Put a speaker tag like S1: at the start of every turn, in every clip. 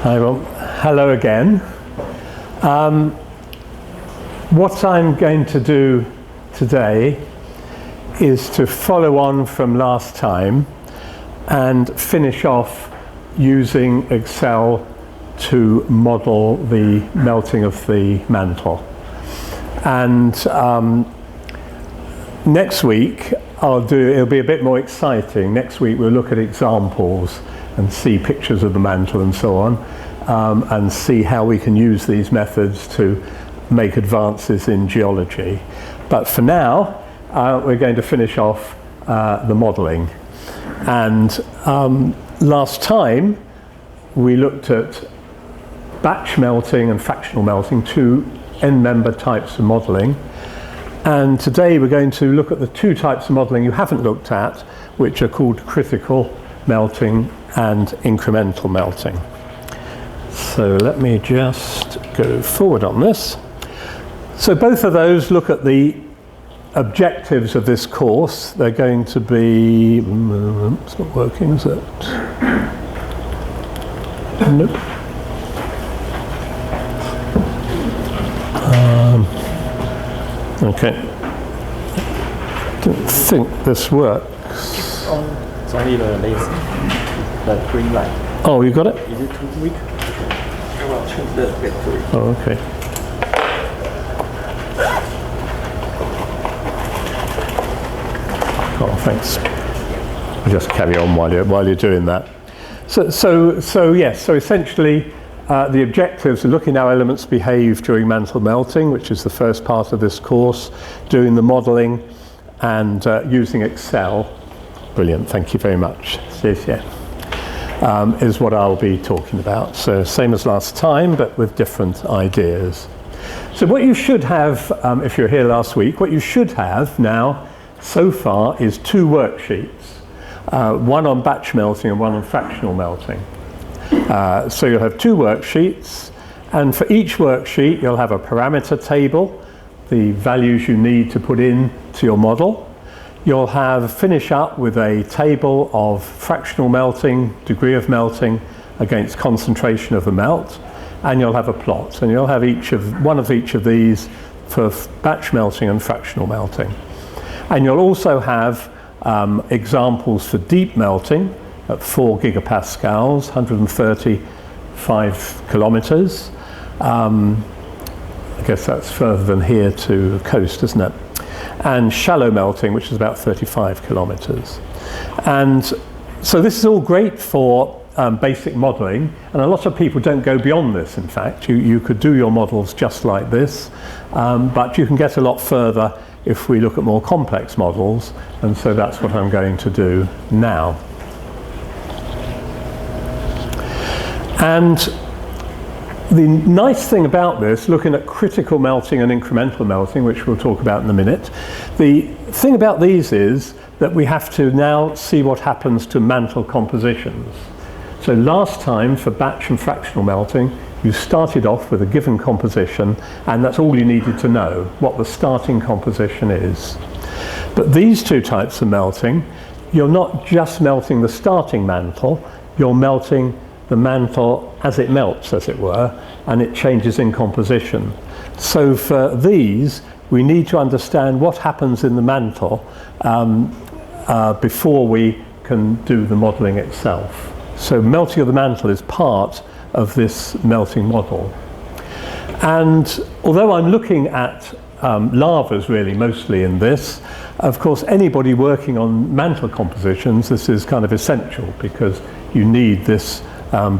S1: Hi, well, hello again. What I'm going to do today is to follow on from last time and finish off using Excel to model the melting of the mantle. And next week it'll be a bit more exciting. Next week we'll look at examples and see pictures of the mantle and so on, and see how we can use these methods to make advances in geology. But for now, we're going to finish off the modelling. And last time we looked at batch melting and fractional melting, two end-member types of modelling. And today we're going to look at the two types of modelling you haven't looked at, which are called critical melting and incremental melting. So let me just go forward on this. So both of those look at the objectives of this course. They're going to be, it's not working, is it? Nope. Okay. Don't think this works.
S2: It's only the green light.
S1: Oh, you got it?
S2: Is it too weak? I will change the battery.
S1: Oh, okay. Oh, thanks. I'll just carry on while you're doing that. So yes. So essentially, the objectives are looking how elements behave during mantle melting, which is the first part of this course, doing the modelling, and using Excel. Brilliant. Thank you very much. Is what I'll be talking about. So same as last time, but with different ideas. So what you should have, if you're here last week, what you should have now so far is two worksheets, one on batch melting and one on fractional melting. So you'll have two worksheets, and for each worksheet you'll have a parameter table, the values you need to put in to your model. You'll finish up with a table of fractional melting, degree of melting against concentration of the melt, and you'll have a plot, and you'll have one of each of these for batch melting and fractional melting. And you'll also have examples for deep melting at 4 gigapascals, 135 kilometers. I guess that's further than here to the coast, isn't it? And shallow melting, which is about 35 kilometers. And so this is all great for basic modelling, and a lot of people don't go beyond this. In fact, you could do your models just like this, but you can get a lot further if we look at more complex models, and so that's what I'm going to do now. And the nice thing about this, looking at critical melting and incremental melting, which we'll talk about in a minute, the thing about these is that we have to now see what happens to mantle compositions. So last time for batch and fractional melting, you started off with a given composition, and that's all you needed to know, what the starting composition is. But these two types of melting, you're not just melting the starting mantle, you're melting the mantle as it melts, as it were, and it changes in composition. So for these, we need to understand what happens in the mantle before we can do the modelling itself. So melting of the mantle is part of this melting model. And although I'm looking at lavas really mostly in this, of course anybody working on mantle compositions, this is kind of essential, because you need this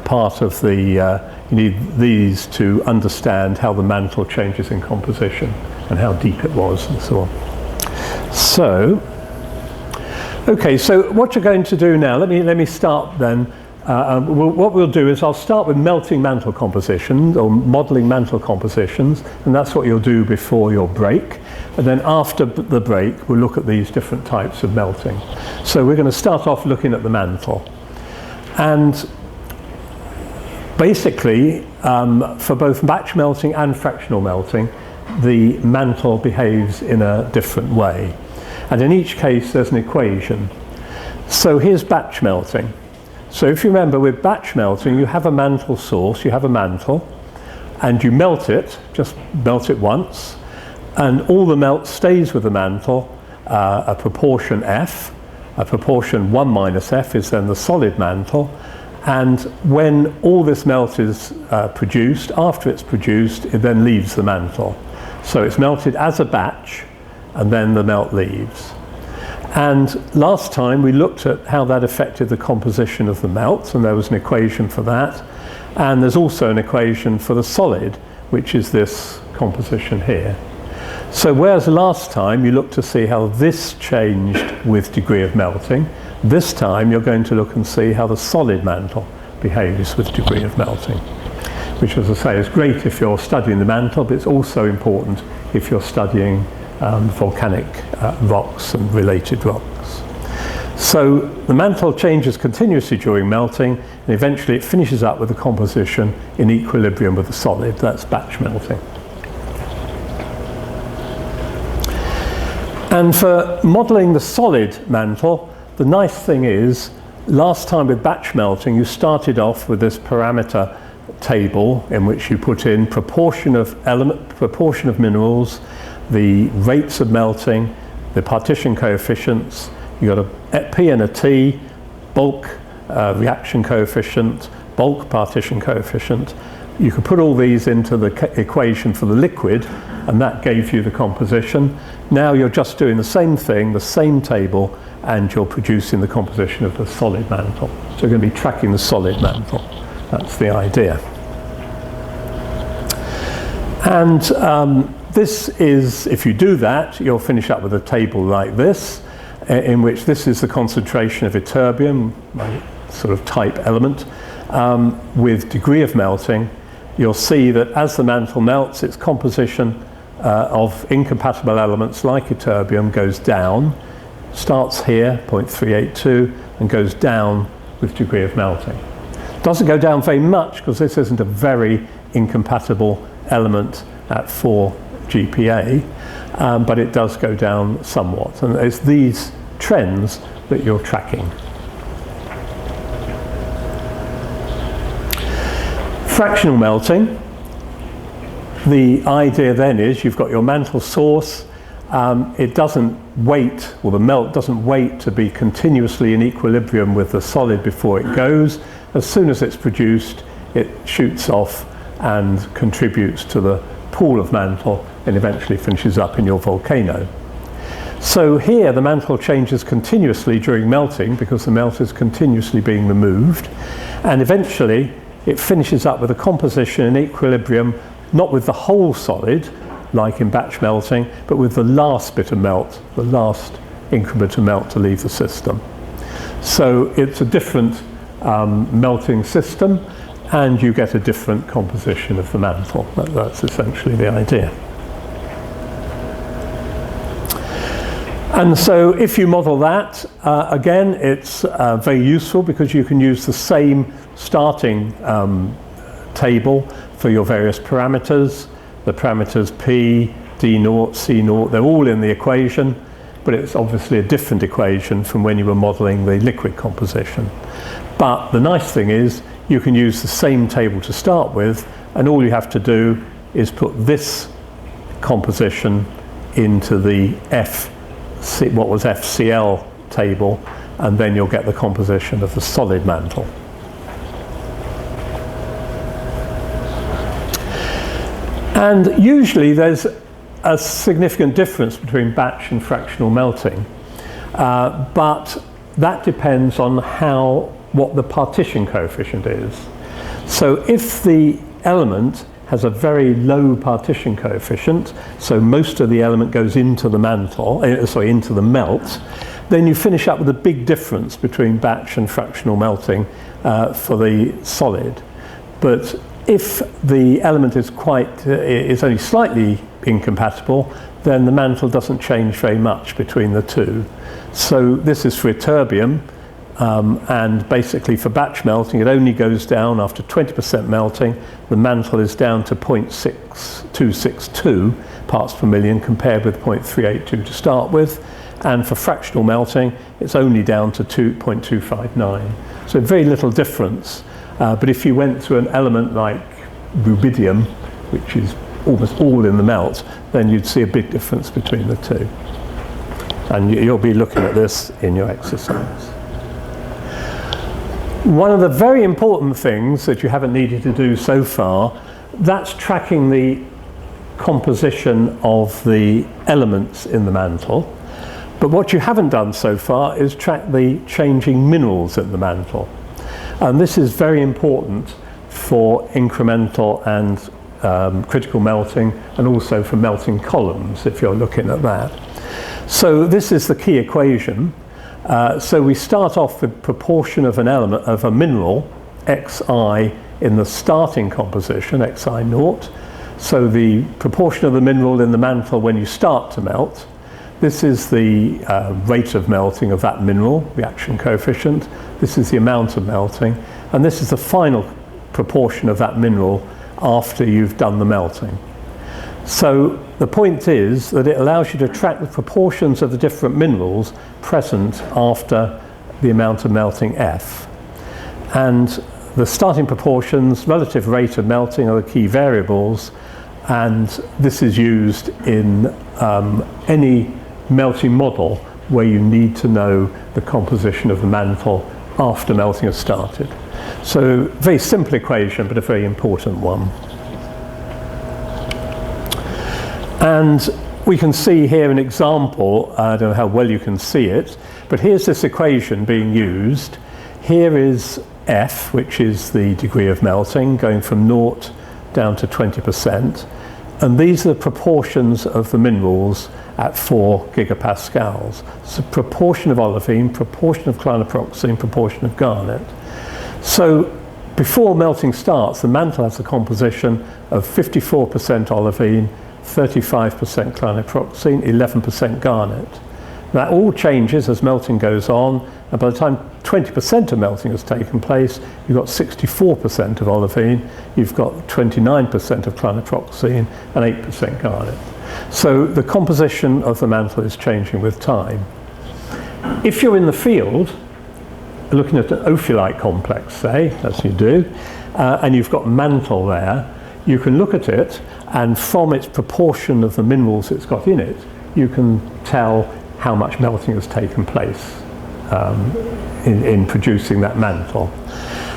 S1: part of the, you need these to understand how the mantle changes in composition and how deep it was and so on. So, okay, so what you're going to do now, let me start then. What we'll do is I'll start with melting mantle compositions, or modelling mantle compositions, and that's what you'll do before your break. And then after the break, we'll look at these different types of melting. So we're going to start off looking at the mantle. And basically, for both batch melting and fractional melting, the mantle behaves in a different way. And in each case, there's an equation. So here's batch melting. So if you remember, with batch melting, you have a mantle source, you have a mantle, and you melt it, just melt it once, and all the melt stays with the mantle, a proportion F, a proportion 1 minus F is then the solid mantle, and when all this melt is produced, after it's produced, it then leaves the mantle. So it's melted as a batch, and then the melt leaves. And last time we looked at how that affected the composition of the melt, and there was an equation for that. And there's also an equation for the solid, which is this composition here. So whereas last time you looked to see how this changed with degree of melting, this time you're going to look and see how the solid mantle behaves with degree of melting. Which, as I say, is great if you're studying the mantle, but it's also important if you're studying volcanic rocks and related rocks. So the mantle changes continuously during melting, and eventually it finishes up with a composition in equilibrium with the solid. That's batch melting. And for modelling the solid mantle, the nice thing is, last time with batch melting, you started off with this parameter table in which you put in proportion of minerals, the rates of melting, the partition coefficients. You got a P and a T, bulk reaction coefficient, bulk partition coefficient. You could put all these into the equation for the liquid, and that gave you the composition. Now you're just doing the same thing, the same table, and you're producing the composition of the solid mantle. So you're going to be tracking the solid mantle. That's the idea. And this is, if you do that, you'll finish up with a table like this, in which this is the concentration of ytterbium, my sort of type element, with degree of melting. You'll see that as the mantle melts, its composition of incompatible elements like ytterbium goes down, starts here, 0.382, and goes down with degree of melting. Doesn't go down very much because this isn't a very incompatible element at 4 GPa, but it does go down somewhat, and it's these trends that you're tracking. Fractional melting, the idea then is you've got your mantle source, it doesn't wait, or the melt doesn't wait to be continuously in equilibrium with the solid before it goes. As soon as it's produced, it shoots off and contributes to the pool of mantle and eventually finishes up in your volcano. So here the mantle changes continuously during melting because the melt is continuously being removed, and eventually it finishes up with a composition in equilibrium, not with the whole solid like in batch melting, but with the last bit of melt, the last increment of melt to leave the system. So it's a different melting system, and you get a different composition of the mantle. That's essentially the idea. And so if you model that, again, it's very useful because you can use the same starting table for your various parameters. The parameters P, D0, C0, they're all in the equation, but it's obviously a different equation from when you were modeling the liquid composition. But the nice thing is you can use the same table to start with, and all you have to do is put this composition into the what was FCL table, and then you'll get the composition of the solid mantle. And usually there's a significant difference between batch and fractional melting, but that depends on what the partition coefficient is. So if the element has a very low partition coefficient, so most of the element goes into the mantle, into the melt, then you finish up with a big difference between batch and fractional melting for the solid. But if the element is only slightly incompatible, then the mantle doesn't change very much between the two. So this is for ytterbium, and basically for batch melting it only goes down after 20% melting. The mantle is down to 0.6262 parts per million compared with 0.382 to start with, and for fractional melting it's only down to 2.259. So very little difference. But if you went to an element like rubidium, which is almost all in the melt, then you'd see a big difference between the two. And you'll be looking at this in your exercise. One of the very important things that you haven't needed to do so far, that's tracking the composition of the elements in the mantle. But what you haven't done so far is track the changing minerals in the mantle. And this is very important for incremental and critical melting, and also for melting columns, if you're looking at that. So this is the key equation. So we start off with proportion of an element, of a mineral, Xi, in the starting composition, Xi naught. So the proportion of the mineral in the mantle when you start to melt. This is the rate of melting of that mineral, reaction coefficient. This is the amount of melting. And this is the final proportion of that mineral after you've done the melting. So the point is that it allows you to track the proportions of the different minerals present after the amount of melting F. And the starting proportions, relative rate of melting are the key variables, and this is used in any melting model where you need to know the composition of the mantle after melting has started. So very simple equation, but a very important one. And we can see here an example. I don't know how well you can see it, but here's this equation being used. Here is F, which is the degree of melting, going from 0 down to 20%. And these are the proportions of the minerals at 4 gigapascals. So proportion of olivine, proportion of clinoproxene, proportion of garnet. So before melting starts, the mantle has a composition of 54% olivine, 35% clinoproxene, 11% garnet. That all changes as melting goes on, and by the time 20% of melting has taken place, you've got 64% of olivine, you've got 29% of clinoproxene, and 8% garnet. So the composition of the mantle is changing with time. If you're in the field, looking at an ophiolite complex, say, as you do, and you've got mantle there, you can look at it, and from its proportion of the minerals it's got in it, you can tell how much melting has taken place in producing that mantle.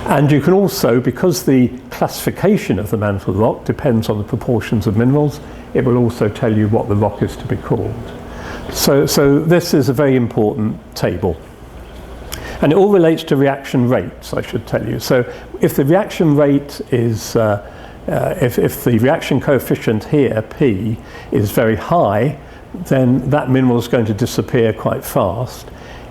S1: And you can also, because the classification of the mantle rock depends on the proportions of minerals, it will also tell you what the rock is to be called. So this is a very important table. And it all relates to reaction rates, I should tell you. So if the reaction rate is, if the reaction coefficient here, P, is very high, then that mineral is going to disappear quite fast.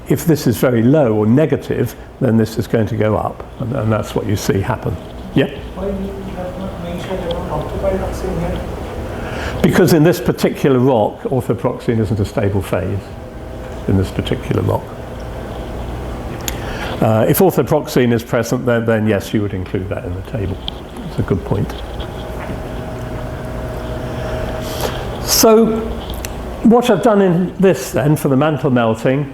S1: If this is very low or negative, then this is going to go up, and that's what you see happen. Yeah?
S2: Why you have not mentioned about orthoproxene here?
S1: Because in this particular rock, orthoproxene isn't a stable phase in this particular rock. If orthoproxene is present, then yes, you would include that in the table. It's a good point. So what I've done in this then for the mantle melting,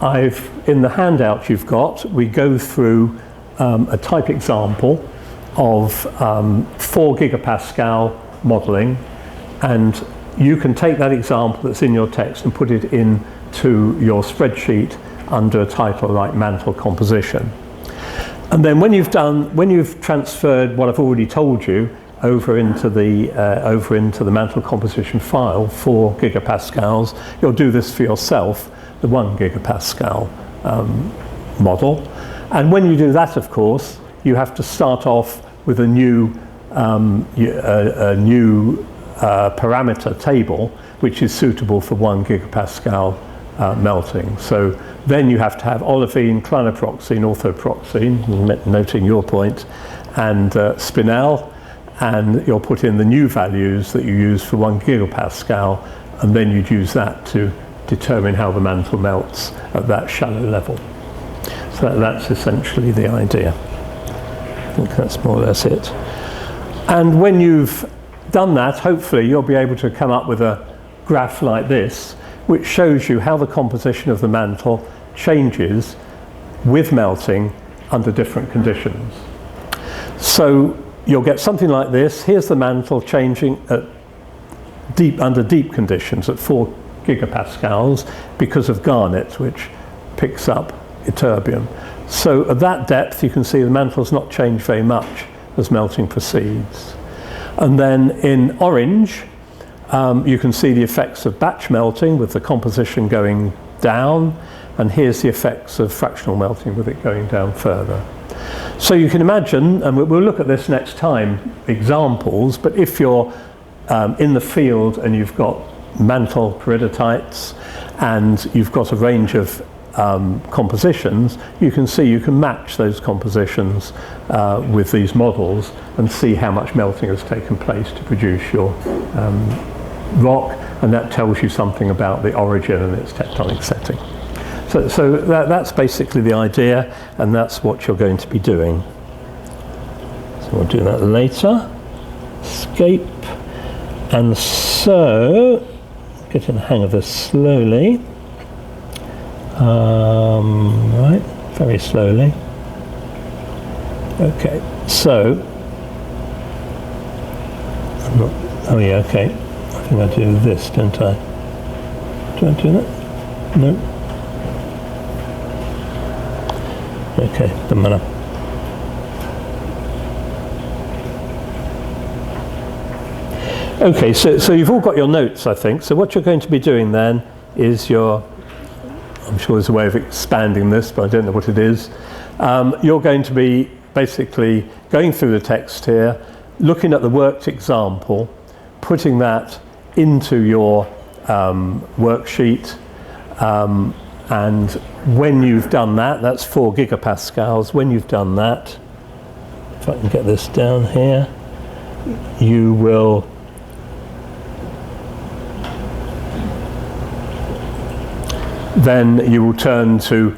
S1: in the handout you've got, we go through a type example of 4 gigapascal modelling, and you can take that example that's in your text and put it into your spreadsheet under a title like mantle composition. And then when you've transferred what I've already told you over into the mantle composition file, 4 gigapascals, you'll do this for yourself, the 1 gigapascal model. And when you do that, of course, you have to start off with a new parameter table, which is suitable for 1 gigapascal melting. So then you have to have olivine, clinoproxene, orthoproxene, noting your point, and spinel, and you'll put in the new values that you use for 1 gigapascal, and then you'd use that to determine how the mantle melts at that shallow level. So that's essentially the idea. I think that's more or less it. And when you've done that, hopefully you'll be able to come up with a graph like this, which shows you how the composition of the mantle changes with melting under different conditions. So you'll get something like this. Here's the mantle changing under deep conditions at 4 gigapascals because of garnet, which picks up ytterbium. So at that depth you can see the mantle's not changed very much as melting proceeds. And then in orange you can see the effects of batch melting with the composition going down, and here's the effects of fractional melting with it going down further. So you can imagine, and we'll look at this next time, examples, but if you're in the field and you've got mantle peridotites and you've got a range of compositions, you can see you can match those compositions with these models and see how much melting has taken place to produce your rock, and that tells you something about the origin and its tectonic setting. So that's basically the idea, and that's what you're going to be doing. So we'll do that later. Escape. And so, getting the hang of this slowly. Right, very slowly. Okay, so, oh yeah, okay. I think I do this, don't I? Do I do that? No. Okay, doesn't matter. Okay, so you've all got your notes, I think. So what you're going to be doing then is I'm sure there's a way of expanding this, but I don't know what it is. You're going to be basically going through the text here, looking at the worked example, putting that into your worksheet, and when you've done that, that's 4 gigapascals, when you've done that, if I can get this down here, you will turn to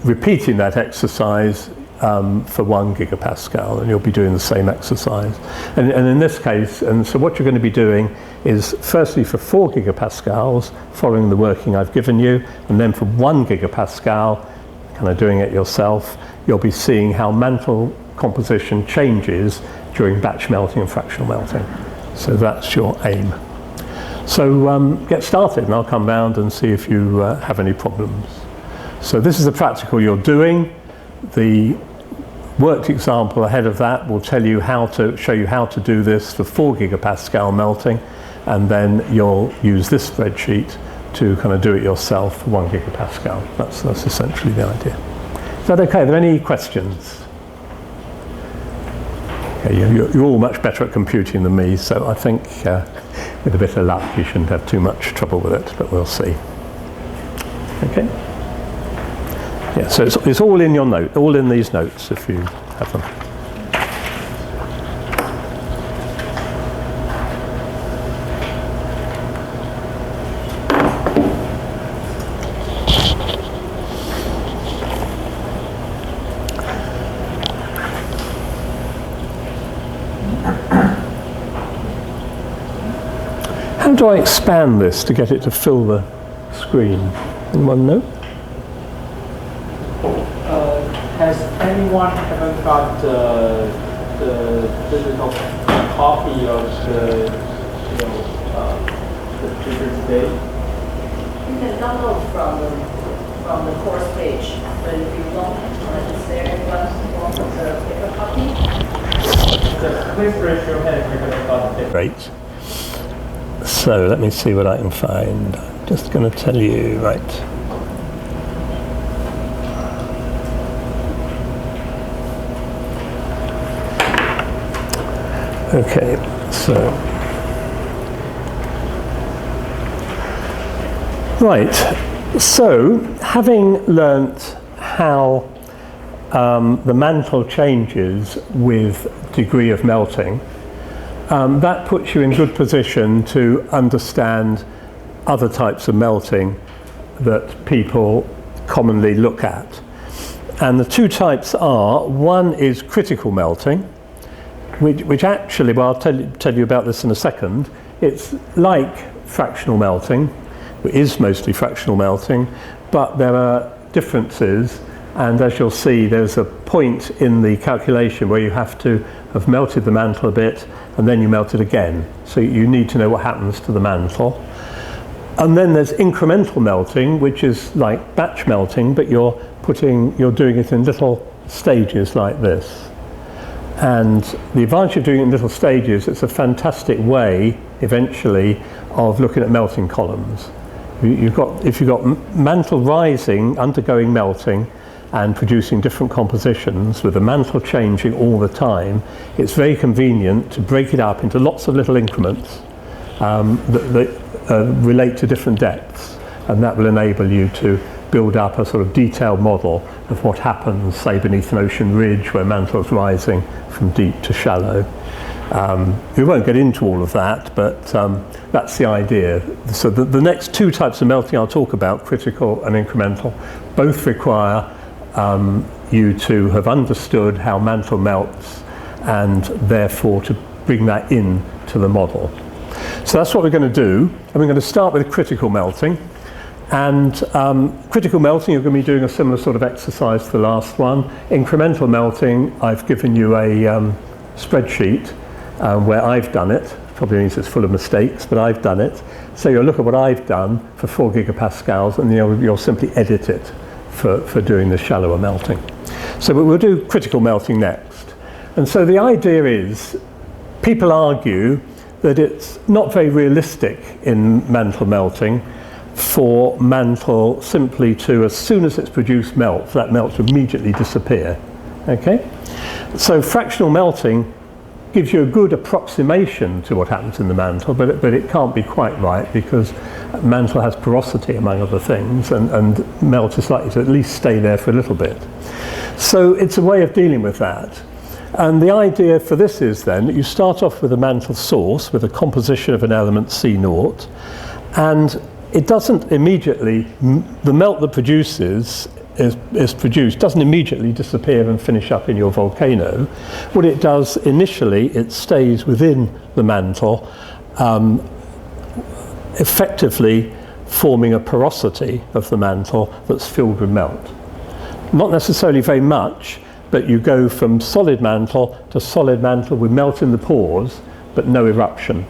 S1: repeating that exercise for 1 gigapascal, and you'll be doing the same exercise. And in this case, and so what you're going to be doing is firstly for 4 gigapascals, following the working I've given you, and then for 1 gigapascal, kind of doing it yourself, you'll be seeing how mantle composition changes during batch melting and fractional melting. So that's your aim. So get started, and I'll come round and see if you have any problems. So this is the practical you're doing. The worked example ahead of that will show you how to do this for 4 gigapascal melting, and then you'll use this spreadsheet to kind of do it yourself for 1 gigapascal. That's essentially the idea. Is that okay? Are there any questions? Okay, you're all much better at computing than me, so I think with a bit of luck you shouldn't have too much trouble with it, but we'll see. Okay? Yeah, so it's all in your note, all in these notes if you have them. How do I expand this to get it to fill the screen? Anyone know?
S2: Has anyone ever got the digital copy of the paper today?
S3: You can download from the course page, but if you don't, is there anyone want the paper copy?
S2: Just please raise your hand if you're going to got the paper.
S1: Great. So let me see what I can find. I'm just going to tell you, right. Okay, so having learnt how the mantle changes with degree of melting, that puts you in good position to understand other types of melting that people commonly look at. And the two types are, one is critical melting, which actually, well, I'll tell you about this in a second. It's like fractional melting, is mostly fractional melting, but there are differences, and as you'll see, there's a point in the calculation where you have to have melted the mantle a bit and then you melt it again. So you need to know what happens to the mantle. And then there's incremental melting, which is like batch melting, but you're doing it in little stages like this. And the advantage of doing it in little stages, it's a fantastic way eventually of looking at melting columns. If you've got mantle rising, undergoing melting, and producing different compositions with the mantle changing all the time, it's very convenient to break it up into lots of little increments that relate to different depths, and that will enable you to build up a sort of detailed model of what happens, say, beneath an ocean ridge where mantle's rising from deep to shallow. We won't get into all of that, but that's the idea. So the next two types of melting I'll talk about, critical and incremental, both require you to have understood how mantle melts and therefore to bring that in to the model. So that's what we're going to do. And we're going to start with critical melting. And critical melting, you're going to be doing a similar sort of exercise to the last one. Incremental melting, I've given you a spreadsheet where I've done it. Probably means it's full of mistakes, but I've done it. So you'll look at what I've done for 4 gigapascals, and you'll simply edit it for doing the shallower melting. So we'll do critical melting next. And so the idea is, people argue that it's not very realistic in mantle melting for mantle simply to, as soon as it's produced melt, that melt to immediately disappear. Okay? So fractional melting gives you a good approximation to what happens in the mantle, but it can't be quite right because mantle has porosity among other things, and melt is likely to at least stay there for a little bit. So it's a way of dealing with that. And the idea for this is then that you start off with a mantle source with a composition of an element C0, and it doesn't immediately, the melt that is produced doesn't immediately disappear and finish up in your volcano. What it does initially, it stays within the mantle, effectively forming a porosity of the mantle that's filled with melt. Not necessarily very much, but you go from solid mantle to solid mantle with melt in the pores, but no eruption.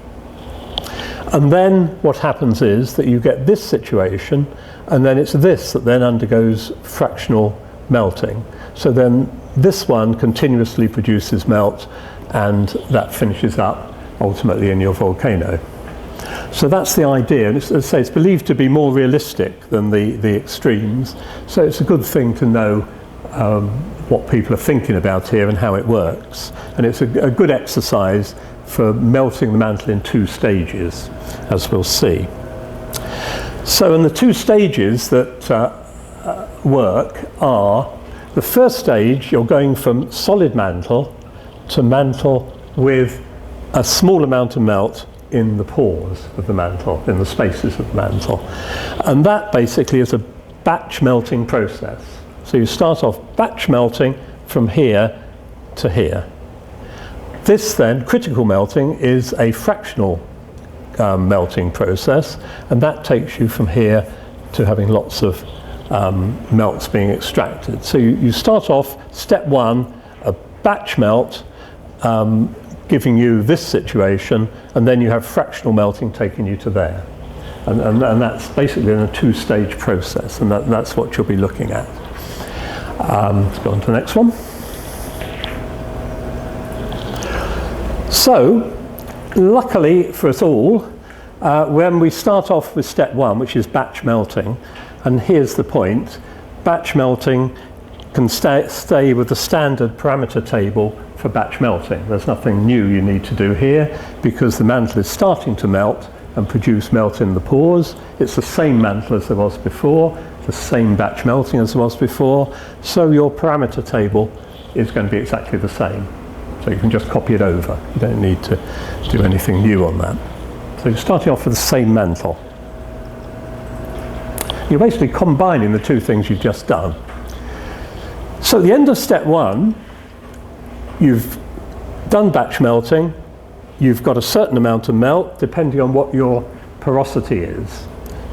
S1: And then what happens is that you get this situation, and then it's this that then undergoes fractional melting. So then this one continuously produces melt, and that finishes up ultimately in your volcano. So that's the idea, and as I say, it's believed to be more realistic than the extremes. So it's a good thing to know what people are thinking about here and how it works. And it's a good exercise for melting the mantle in 2 stages, as we'll see. So in the 2 stages that work are, the first stage, you're going from solid mantle to mantle with a small amount of melt in the pores of the mantle, in the spaces of the mantle. And that basically is a batch melting process. So you start off batch melting from here to here. This then, critical melting, is a fractional melting process, and that takes you from here to having lots of melts being extracted. So you start off, step 1, a batch melt, giving you this situation, and then you have fractional melting taking you to there. And that's basically in a 2-stage process, and that's what you'll be looking at. Let's go on to the next one. So, luckily for us all, when we start off with step 1, which is batch melting, and here's the point, batch melting can stay with the standard parameter table for batch melting. There's nothing new you need to do here because the mantle is starting to melt and produce melt in the pores. It's the same mantle as there was before, the same batch melting as there was before, so your parameter table is going to be exactly the same. So you can just copy it over. You don't need to do anything new on that. So you're starting off with the same mantle. You're basically combining the 2 things you've just done. So at the end of step 1, you've done batch melting, you've got a certain amount of melt depending on what your porosity is.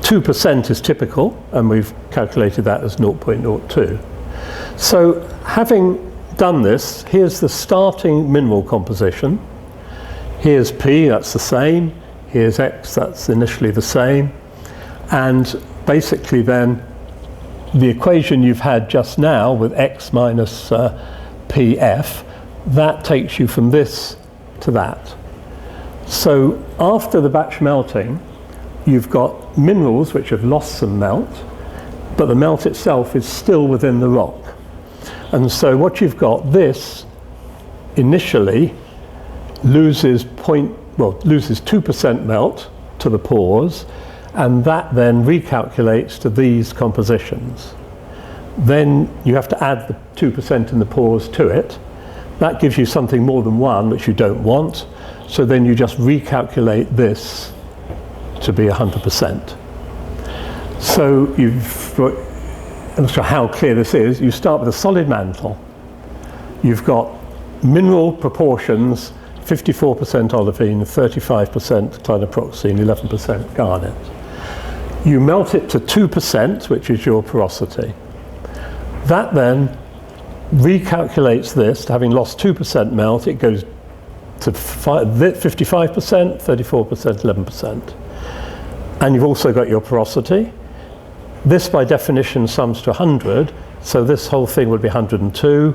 S1: 2% is typical, and we've calculated that as 0.02. So having done this, here's the starting mineral composition. Here's P, that's the same. Here's X, that's initially the same. And basically then, the equation you've had just now with X minus PF, that takes you from this to that. So after the batch melting, you've got minerals which have lost some melt, but the melt itself is still within the rock. And so what you've got, this initially loses 2% melt to the pores, and that then recalculates to these compositions. Then you have to add the 2% in the pores to it. That gives you something more than 1, which you don't want. So then you just recalculate this to be 100%. So I'm not sure how clear this is. You start with a solid mantle. You've got mineral proportions, 54% olivine, 35% clinoproxene, 11% garnet. You melt it to 2%, which is your porosity. That then recalculates this, having lost 2% melt, it goes to 55%, 34%, 11%. And you've also got your porosity. This by definition sums to 100, so this whole thing would be 102.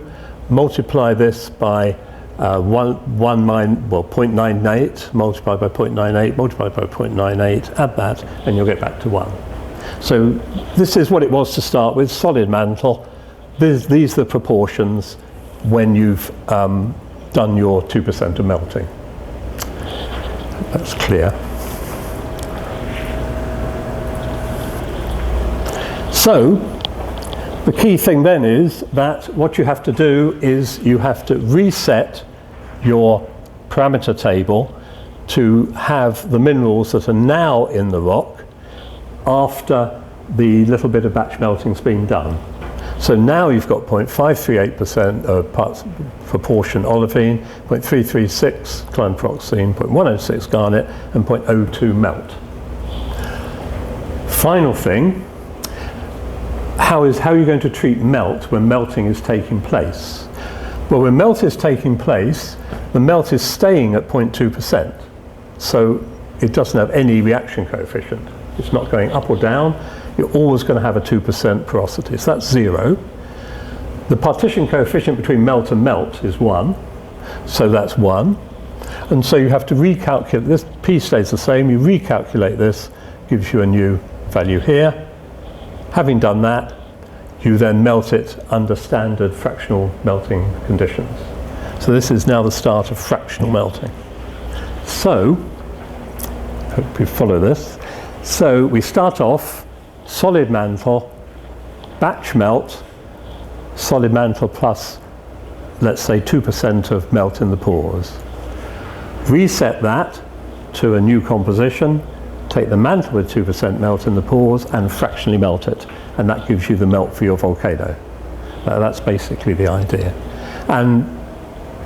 S1: Multiply this by 0.98, multiply by 0.98, multiply by 0.98, add that, and you'll get back to 1. So this is what it was to start with, solid mantle. These are the proportions when you've done your 2% of melting. That's clear. So the key thing then is that what you have to do is you have to reset your parameter table to have the minerals that are now in the rock after the little bit of batch melting's been done. So now you've got 0.538% parts proportion olivine, 0.336 clinoproxene, 0.106 garnet, and 0.02 melt. Final thing, how are you going to treat melt when melting is taking place? Well, when melt is taking place, the melt is staying at 0.2%. So it doesn't have any reaction coefficient. It's not going up or down. You're always going to have a 2% porosity. So that's 0. The partition coefficient between melt and melt is 1. So that's 1. And so you have to recalculate this. P stays the same. You recalculate this, gives you a new value here. Having done that, you then melt it under standard fractional melting conditions. So this is now the start of fractional melting. So, hope you follow this. So we start off solid mantle, batch melt, solid mantle plus, let's say, 2% of melt in the pores. Reset that to a new composition, take the mantle with 2% melt in the pores and fractionally melt it, and that gives you the melt for your volcano. That's basically the idea. And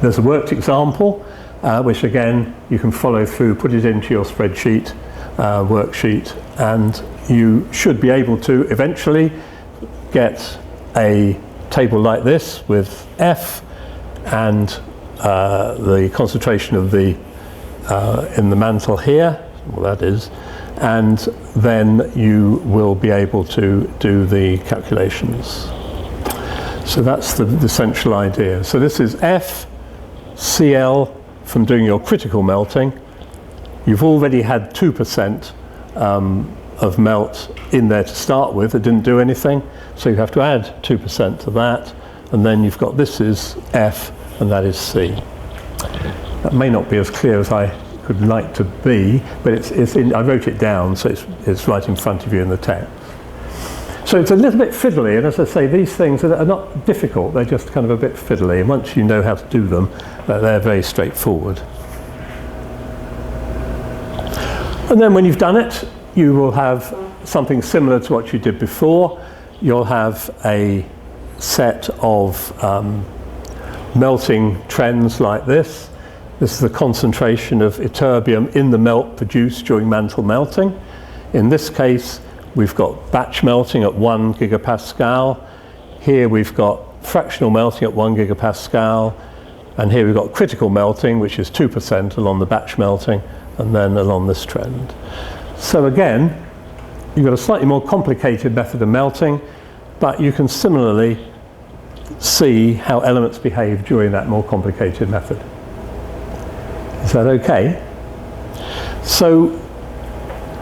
S1: there's a worked example, which again you can follow through, put it into your spreadsheet, worksheet, and you should be able to eventually get a table like this with F and the concentration of the in the mantle here, well that is, and then you will be able to do the calculations. So that's the central idea. So this is F, Cl from doing your critical melting. You've already had 2% of melt in there to start with. It didn't do anything, so you have to add 2% to that, and then you've got this is F and that is C. That may not be as clear as I could like to be, but I wrote it down, so it's right in front of you in the text. So it's a little bit fiddly, and as I say, these things are not difficult, they're just kind of a bit fiddly, and once you know how to do them, they're very straightforward. And then when you've done it, you will have something similar to what you did before. You'll have a set of melting trends like this. This is the concentration of ytterbium in the melt produced during mantle melting. In this case, we've got batch melting at 1 gigapascal. Here we've got fractional melting at 1 gigapascal. And here we've got critical melting, which is 2% along the batch melting, and then along this trend. So again, you've got a slightly more complicated method of melting, but you can similarly see how elements behave during that more complicated method. Is that okay? So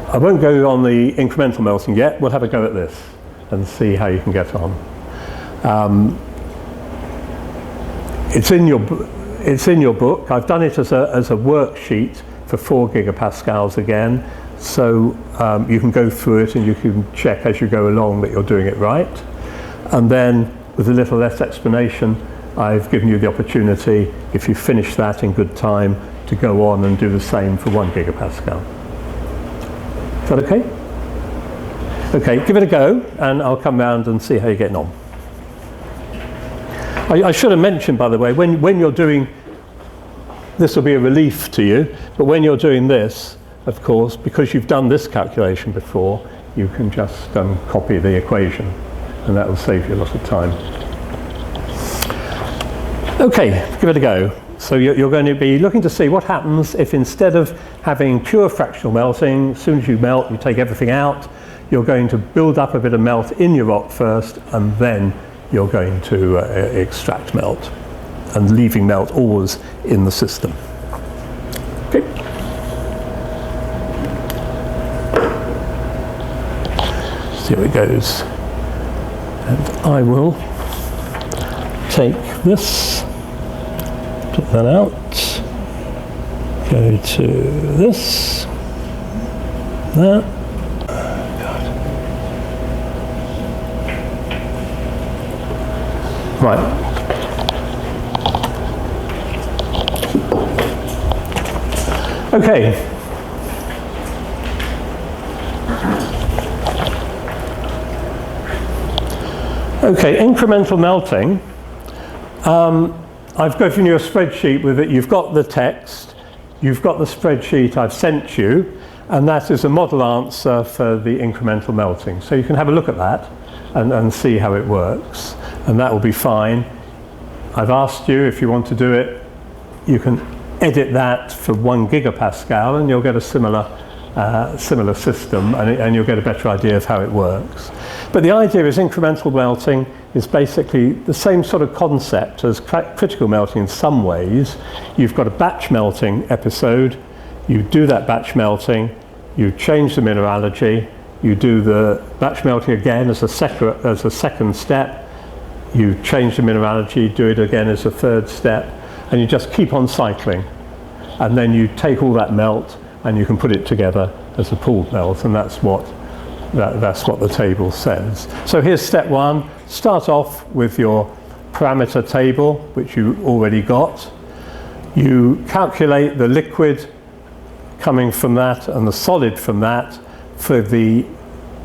S1: I won't go on the incremental melting yet. We'll have a go at this and see how you can get on. It's in your book. I've done it as a worksheet for 4 gigapascals again. So you can go through it and you can check as you go along that you're doing it right. And then with a little less explanation, I've given you the opportunity, if you finish that in good time, to go on and do the same for 1 gigapascal. Is that okay? Okay, give it a go and I'll come round and see how you're getting on. I should have mentioned, by the way, when you're doing, this will be a relief to you, but when you're doing this, of course, because you've done this calculation before, you can just copy the equation, and that will save you a lot of time. Okay, give it a go. So you're going to be looking to see what happens if instead of having pure fractional melting, as soon as you melt, you take everything out, you're going to build up a bit of melt in your rock first, and then you're going to extract melt, and leaving melt always in the system. Okay. See how it goes. And I will take this, put that out, go to this, that. Right. Okay. Okay, incremental melting. I've given you a spreadsheet with it. You've got the text, you've got the spreadsheet I've sent you, and that is a model answer for the incremental melting. So you can have a look at that and see how it works. And that will be fine. I've asked you if you want to do it, you can edit that for 1 gigapascal and you'll get a similar system and you'll get a better idea of how it works. But the idea is incremental melting is basically the same sort of concept as critical melting in some ways. You've got a batch melting episode, you do that batch melting, you change the mineralogy, you do the batch melting again as a second step, you change the mineralogy, do it again as a third step, and you just keep on cycling. And then you take all that melt and you can put it together as a pooled melt, and that's what the table says. So here's step 1. Start off with your parameter table, which you already got. You calculate the liquid coming from that and the solid from that for the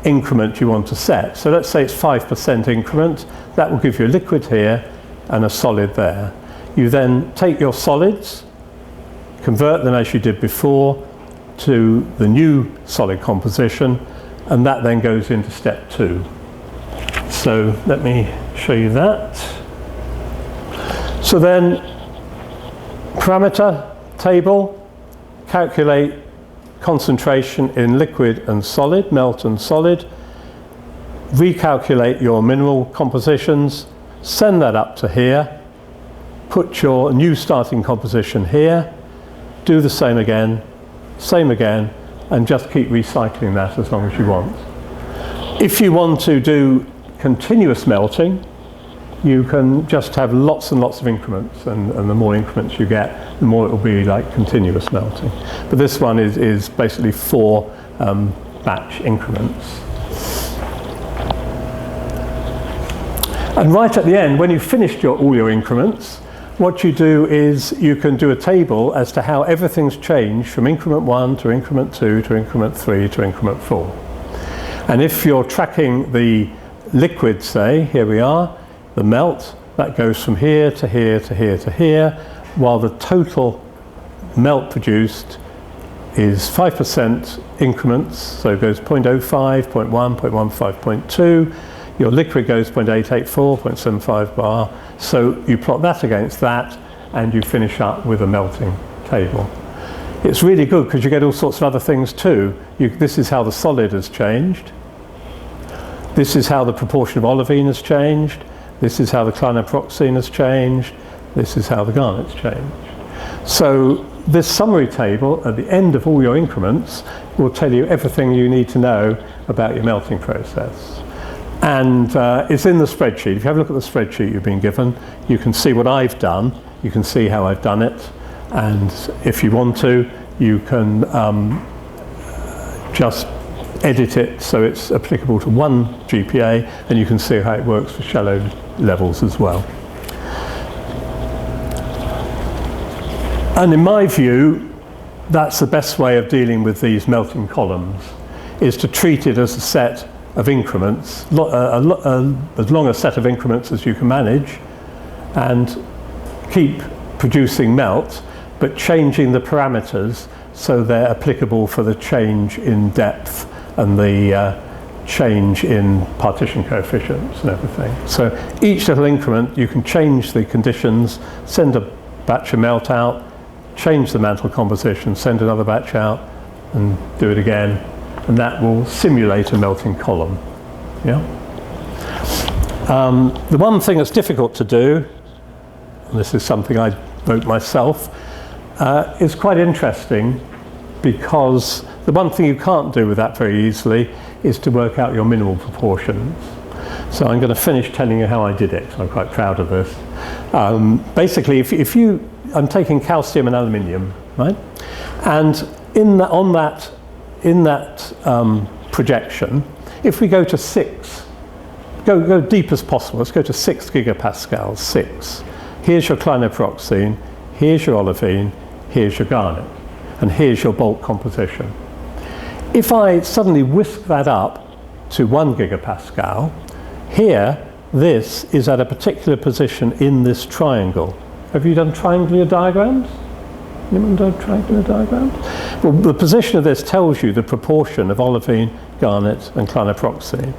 S1: increment you want to set. So let's say it's 5% increment. That will give you a liquid here and a solid there. You then take your solids, convert them as you did before to the new solid composition, and that then goes into step 2. So let me show you that. So then parameter table, calculate concentration in liquid and solid, melt and solid, recalculate your mineral compositions, send that up to here, put your new starting composition here, do the same again, and just keep recycling that as long as you want. If you want to do continuous melting, you can just have lots and lots of increments, and the more increments you get, the more it will be like continuous melting. But this one is basically 4 batch increments. And right at the end, when you've finished all your increments, what you do is you can do a table as to how everything's changed from increment 1 to increment 2 to increment 3 to increment 4. And if you're tracking the liquid, say, here we are, the melt, that goes from here to here to here to here, while the total melt produced is 5% increments, so it goes 0.05, 0.1, 0.15, 0.2. Your liquid goes 0.884, 0.75 bar. So you plot that against that, and you finish up with a melting table. It's really good because you get all sorts of other things too. This is how the solid has changed. This is how the proportion of olivine has changed. This is how the clinoproxene has changed. This is how the garnet's changed. So this summary table at the end of all your increments will tell you everything you need to know about your melting process. And it's in the spreadsheet. If you have a look at the spreadsheet you've been given, you can see what I've done. You can see how I've done it. And if you want to, you can just edit it so it's applicable to one GPA, and you can see how it works for shallow levels as well. And in my view, that's the best way of dealing with these melting columns, is to treat it as a set of increments, as long a set of increments as you can manage, and keep producing melt, but changing the parameters so they're applicable for the change in depth and the change in partition coefficients and everything. So each little increment, you can change the conditions, send a batch of melt out, change the mantle composition, send another batch out, and do it again, and that will simulate a melting column. Yeah. The one thing that's difficult to do, and this is something I wrote myself, is quite interesting, because the one thing you can't do with that very easily is to work out your minimal proportions. So I'm going to finish telling you how I did it. I'm quite proud of this. Basically, if you, I'm taking calcium and aluminium, right? And in that projection, if we go to 6, go deep as possible. Let's go to 6 gigapascals. 6. Here's your clinoproxene. Here's your olivine. Here's your garnet. And here's your bulk composition. If I suddenly whisk that up to 1 gigapascal, here, this is at a particular position in this triangle. Have you done triangular diagrams? Anyone done triangular diagrams? Well, the position of this tells you the proportion of olivine, garnet, and clinoproxene.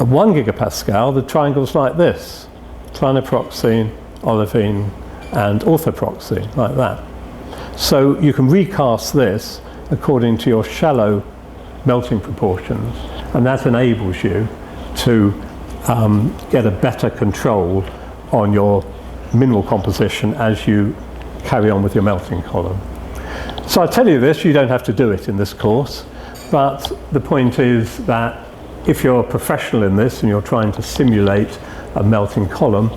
S1: At 1 gigapascal, the triangle's like this: clinoproxene, olivine, and orthoproxene, like that. So you can recast this according to your shallow melting proportions, and that enables you to get a better control on your mineral composition as you carry on with your melting column. So I tell you this, you don't have to do it in this course, but the point is that if you're a professional in this and you're trying to simulate a melting column,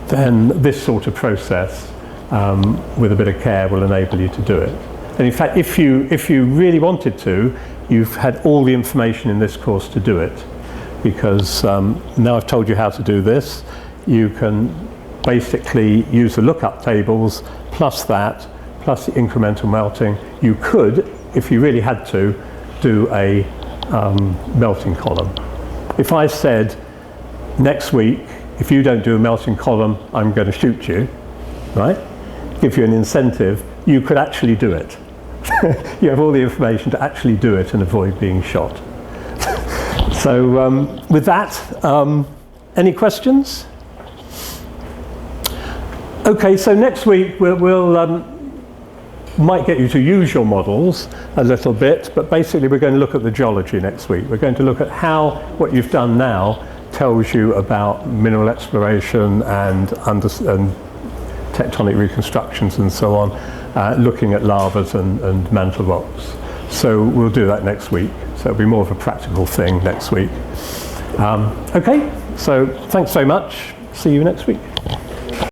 S1: then this sort of process with a bit of care will enable you to do it. And in fact, if you really wanted to, you've had all the information in this course to do it, because now I've told you how to do this, you can basically use the lookup tables plus that, plus the incremental melting. You could, if you really had to, do a melting column. If I said, next week, if you don't do a melting column, I'm going to shoot you, right? Give you an incentive, you could actually do it. You have all the information to actually do it and avoid being shot. So with that, any questions? Okay, so next week we'll might get you to use your models a little bit, but basically we're going to look at the geology next week. We're going to look at how what you've done now tells you about mineral exploration and tectonic reconstructions and so on, looking at lavas and mantle rocks. So we'll do that next week. So it'll be more of a practical thing next week. Okay, so thanks very much. See you next week.